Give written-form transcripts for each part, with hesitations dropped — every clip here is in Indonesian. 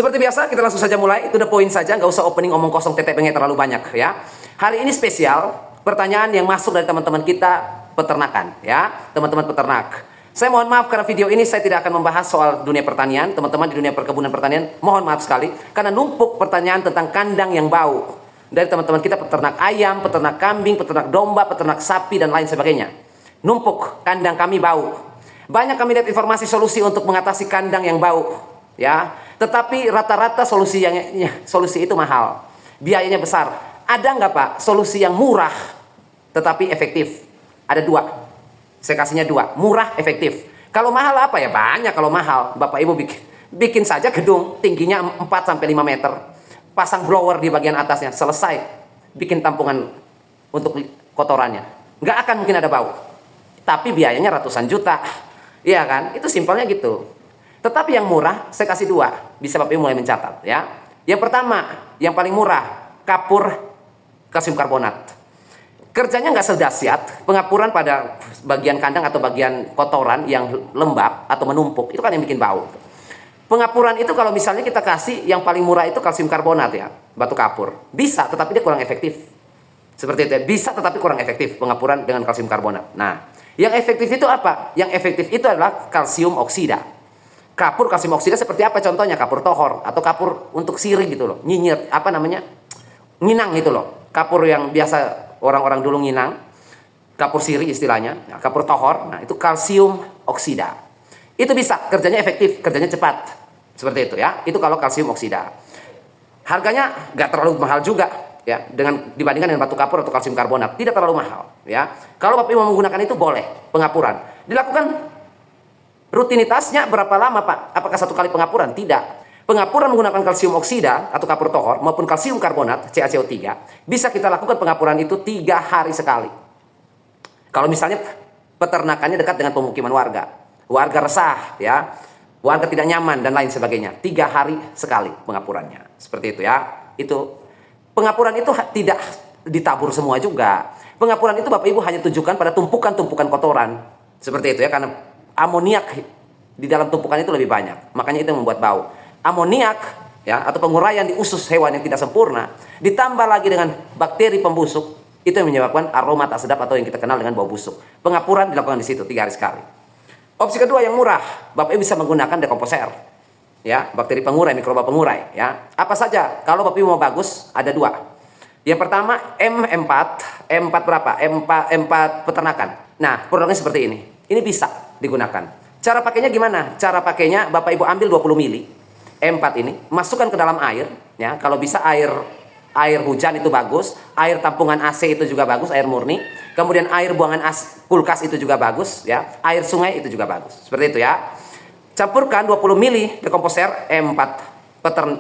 Seperti biasa, kita langsung saja mulai. Itu the point saja, nggak usah opening omong kosong tete pengen terlalu banyak ya. Hari ini spesial, pertanyaan yang masuk dari teman-teman kita peternakan ya, teman-teman peternak. Saya mohon maaf karena video ini saya tidak akan membahas soal dunia pertanian, teman-teman di dunia perkebunan pertanian, mohon maaf sekali karena numpuk pertanyaan tentang kandang yang bau dari teman-teman kita peternak ayam, peternak kambing, peternak domba, peternak sapi dan lain sebagainya. Numpuk kandang kami bau. Banyak kami lihat informasi solusi untuk mengatasi kandang yang bau ya. Tetapi rata-rata solusi itu mahal, biayanya besar. Ada nggak Pak solusi yang murah tetapi efektif? Ada dua, saya kasihnya dua, murah efektif. Kalau mahal apa ya? Banyak. Kalau mahal Bapak Ibu bikin saja gedung tingginya 4-5 meter, pasang blower di bagian atasnya, selesai. Bikin tampungan untuk kotorannya, nggak akan mungkin ada bau. Tapi biayanya ratusan juta, iya kan? Itu simpelnya gitu. Tetapi yang murah, saya kasih dua. Bisa Bapak Ibu mulai mencatat ya. Yang pertama, yang paling murah, kapur kalsium karbonat. Kerjanya nggak sedahsyat pengapuran pada bagian kandang atau bagian kotoran yang lembab atau menumpuk. Itu kan yang bikin bau. Pengapuran itu kalau misalnya kita kasih yang paling murah itu kalsium karbonat ya, batu kapur. Bisa, tetapi dia kurang efektif. Seperti itu ya. Bisa tetapi kurang efektif pengapuran dengan kalsium karbonat. Nah, yang efektif itu apa? Yang efektif itu adalah kalsium oksida. Kapur kalsium oksida seperti apa contohnya? Kapur tohor atau kapur untuk sirih gitu loh, nyinyir, apa namanya, nginang gitu loh. Kapur yang biasa orang-orang dulu nginang, kapur sirih istilahnya, nah, kapur tohor. Nah itu kalsium oksida. Itu bisa, kerjanya efektif, kerjanya cepat. Seperti itu ya. Itu kalau kalsium oksida. Harganya nggak terlalu mahal juga ya, dibandingkan dengan batu kapur atau kalsium karbonat, tidak terlalu mahal ya. Kalau Bapak Ibu mau menggunakan itu boleh pengapuran. Dilakukan rutinitasnya berapa lama Pak? Apakah satu kali pengapuran? Tidak. Pengapuran menggunakan kalsium oksida atau kapur tohor maupun kalsium karbonat CaCO3 bisa kita lakukan pengapuran itu 3 hari sekali. Kalau misalnya peternakannya dekat dengan pemukiman warga, warga resah ya, warga tidak nyaman dan lain sebagainya, 3 hari sekali pengapurannya. Seperti itu ya. Itu pengapuran itu tidak ditabur semua juga. Pengapuran itu Bapak Ibu hanya tujukan pada tumpukan-tumpukan kotoran. Seperti itu ya, karena amoniak di dalam tumpukan itu lebih banyak, makanya itu yang membuat bau. Amoniak ya, atau penguraian di usus hewan yang tidak sempurna, ditambah lagi dengan bakteri pembusuk, itu yang menyebabkan aroma tak sedap atau yang kita kenal dengan bau busuk. Pengapuran dilakukan di situ 3 hari sekali. Opsi kedua yang murah, Bapak Ibu bisa menggunakan dekomposer ya, bakteri pengurai, mikroba pengurai ya. Apa saja? Kalau Bapak Ibu mau bagus, ada 2. Yang pertama M4 berapa? M4 peternakan. Nah, produknya seperti ini. Ini bisa digunakan. Cara pakainya gimana? Cara pakainya Bapak Ibu ambil 20 mili M4 ini, masukkan ke dalam air ya. Kalau bisa air hujan itu bagus, air tampungan AC itu juga bagus, air murni. Kemudian air buangan kulkas itu juga bagus ya. Air sungai itu juga bagus. Seperti itu ya. Campurkan 20 mili dekomposer M4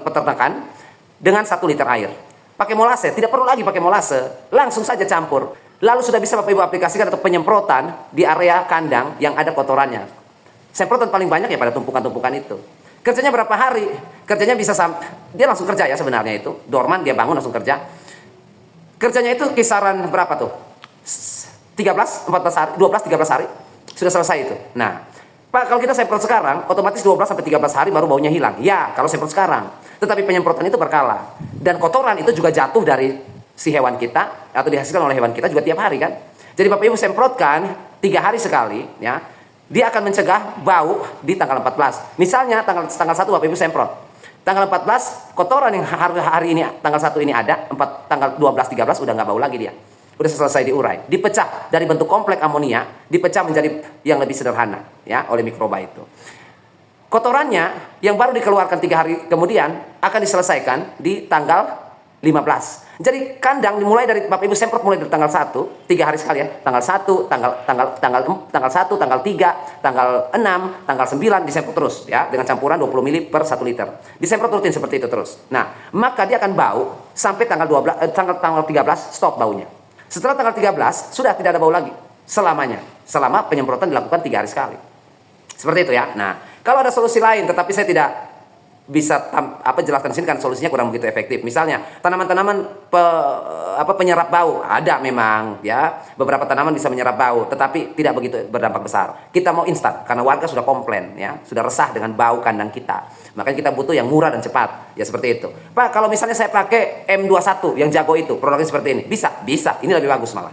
peternakan dengan 1 liter air. Pakai molase, tidak perlu lagi pakai molase, langsung saja campur. Lalu sudah bisa Bapak Ibu aplikasikan untuk penyemprotan di area kandang yang ada kotorannya. Semprotan paling banyak ya pada tumpukan-tumpukan itu. Kerjanya berapa hari? Kerjanya bisa dia langsung kerja ya sebenarnya itu. Dorman, dia bangun langsung kerja. Kerjanya itu kisaran berapa tuh? 13, 14 hari, 12, 13 hari. Sudah selesai itu. Nah, Pak, kalau kita semprot sekarang, otomatis 12-13 hari baru baunya hilang. Ya, kalau semprot sekarang. Tetapi penyemprotan itu berkala. Dan kotoran itu juga jatuh dari si hewan kita atau dihasilkan oleh hewan kita juga tiap hari kan. Jadi Bapak Ibu semprotkan 3 hari sekali ya. Dia akan mencegah bau di tanggal 14. Misalnya tanggal 1 Bapak Ibu semprot. Tanggal 14 kotoran yang hari ini tanggal 1 ini ada, tanggal 12 13 udah nggak bau lagi dia. Udah selesai diurai. Dipecah dari bentuk kompleks amonia, dipecah menjadi yang lebih sederhana ya oleh mikroba itu. Kotorannya yang baru dikeluarkan 3 hari kemudian akan diselesaikan di tanggal 15. Jadi kandang dimulai dari Bapak Ibu semprot mulai dari tanggal 1, 3 hari sekali ya. Tanggal 1, tanggal 1, tanggal 3, tanggal 6, tanggal 9 disemprot terus ya dengan campuran 20 mili per 1 liter. Disemprot rutin seperti itu terus. Nah, maka dia akan bau sampai tanggal 13 stop baunya. Setelah tanggal 13 sudah tidak ada bau lagi selamanya. Selama penyemprotan dilakukan 3 hari sekali. Seperti itu ya. Nah, kalau ada solusi lain tetapi saya tidak bisa jelaskan di sini kan solusinya kurang begitu efektif. Misalnya tanaman-tanaman penyerap bau ada memang ya, beberapa tanaman bisa menyerap bau, tetapi tidak begitu berdampak besar. Kita mau instan karena warga sudah komplain ya, sudah resah dengan bau kandang kita. Makanya kita butuh yang murah dan cepat ya, seperti itu. Pak, kalau misalnya saya pakai M21 yang jago itu, produknya seperti ini, bisa. Ini lebih bagus malah.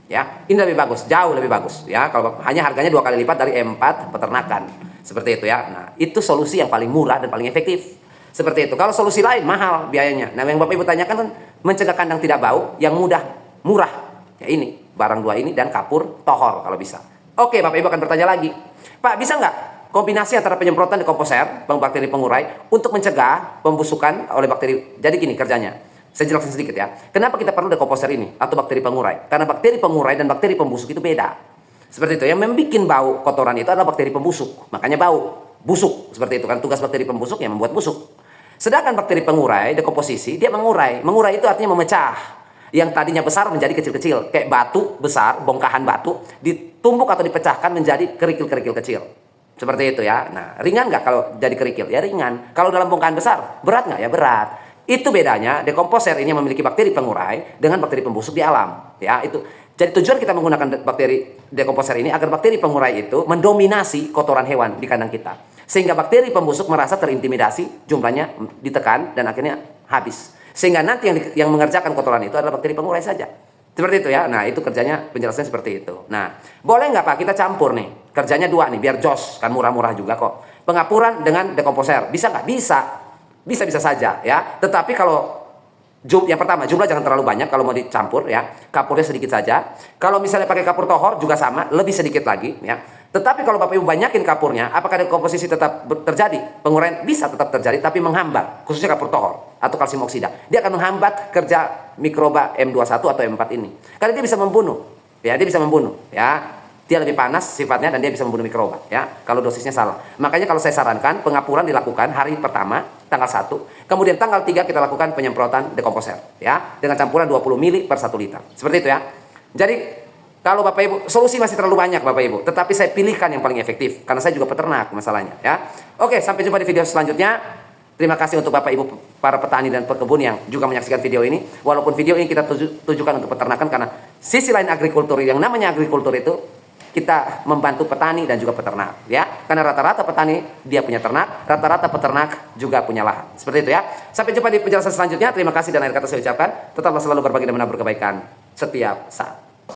Ya, ini lebih bagus, jauh lebih bagus ya. Kalau hanya harganya 2 kali lipat dari M4 peternakan. Seperti itu ya. Nah, itu solusi yang paling murah dan paling efektif. Seperti itu. Kalau solusi lain mahal biayanya. Nah, yang Bapak Ibu tanyakan kan mencegah kandang tidak bau yang murah. Ya ini, barang dua ini dan kapur tohor kalau bisa. Oke, Bapak Ibu akan bertanya lagi. Pak, bisa nggak kombinasi antara penyemprotan dekomposer, bakteri pengurai untuk mencegah pembusukan oleh bakteri? Jadi gini kerjanya. Saya jelaskan sedikit ya. Kenapa kita perlu dekomposer ini atau bakteri pengurai? Karena bakteri pengurai dan bakteri pembusuk itu beda. Seperti itu. Yang membuat bau kotoran itu adalah bakteri pembusuk. Makanya bau, busuk. Seperti itu kan tugas bakteri pembusuk yang membuat busuk. Sedangkan bakteri pengurai, dekomposisi, dia mengurai. Mengurai itu artinya memecah. Yang tadinya besar menjadi kecil-kecil. Kayak batu besar, bongkahan batu, ditumbuk atau dipecahkan menjadi kerikil-kerikil kecil. Seperti itu ya. Nah, ringan nggak kalau jadi kerikil? Ya ringan. Kalau dalam bongkahan besar, berat nggak? Ya berat. Itu bedanya dekomposer ini memiliki bakteri pengurai dengan bakteri pembusuk di alam. Ya, itu. Jadi tujuan kita menggunakan bakteri dekomposer ini agar bakteri pengurai itu mendominasi kotoran hewan di kandang kita. Sehingga bakteri pembusuk merasa terintimidasi, jumlahnya ditekan dan akhirnya habis. Sehingga nanti yang mengerjakan kotoran itu adalah bakteri pengurai saja. Seperti itu ya. Nah, itu kerjanya, penjelasannya seperti itu. Nah, boleh nggak Pak kita campur nih? Kerjanya dua nih, biar jos, kan murah-murah juga kok. Pengapuran dengan dekomposer. Bisa nggak? Bisa. Bisa-bisa saja ya. Tetapi kalau yang pertama, jumlah jangan terlalu banyak kalau mau dicampur ya. Kapurnya sedikit saja. Kalau misalnya pakai kapur tohor juga sama, lebih sedikit lagi ya. Tetapi kalau Bapak Ibu banyakin kapurnya, apakah dekomposisi tetap terjadi? Penguraian bisa tetap terjadi, tapi menghambat, khususnya kapur tohor atau kalsium oksida. Dia akan menghambat kerja mikroba M21 atau M4 ini. Karena dia bisa membunuh. Ya, dia bisa membunuh ya. Dia lebih panas sifatnya dan dia bisa membunuh mikroba ya, kalau dosisnya salah. Makanya kalau saya sarankan pengapuran dilakukan hari pertama tanggal 1, kemudian tanggal 3 kita lakukan penyemprotan dekomposer ya, dengan campuran 20 mili per 1 liter. Seperti itu ya. Jadi kalau Bapak Ibu, solusi masih terlalu banyak Bapak Ibu, tetapi saya pilihkan yang paling efektif karena saya juga peternak masalahnya ya. Oke, sampai jumpa di video selanjutnya. Terima kasih untuk Bapak Ibu para petani dan pekebun yang juga menyaksikan video ini. Walaupun video ini kita tujukan untuk peternakan, karena sisi lain agrikultur yang namanya agrikultur itu kita membantu petani dan juga peternak ya, karena rata-rata petani dia punya ternak, rata-rata peternak juga punya lahan. Seperti itu ya. Sampai jumpa di penjelasan selanjutnya. Terima kasih dan akhir kata saya ucapkan, tetaplah selalu berbagi dan menabur kebaikan setiap saat.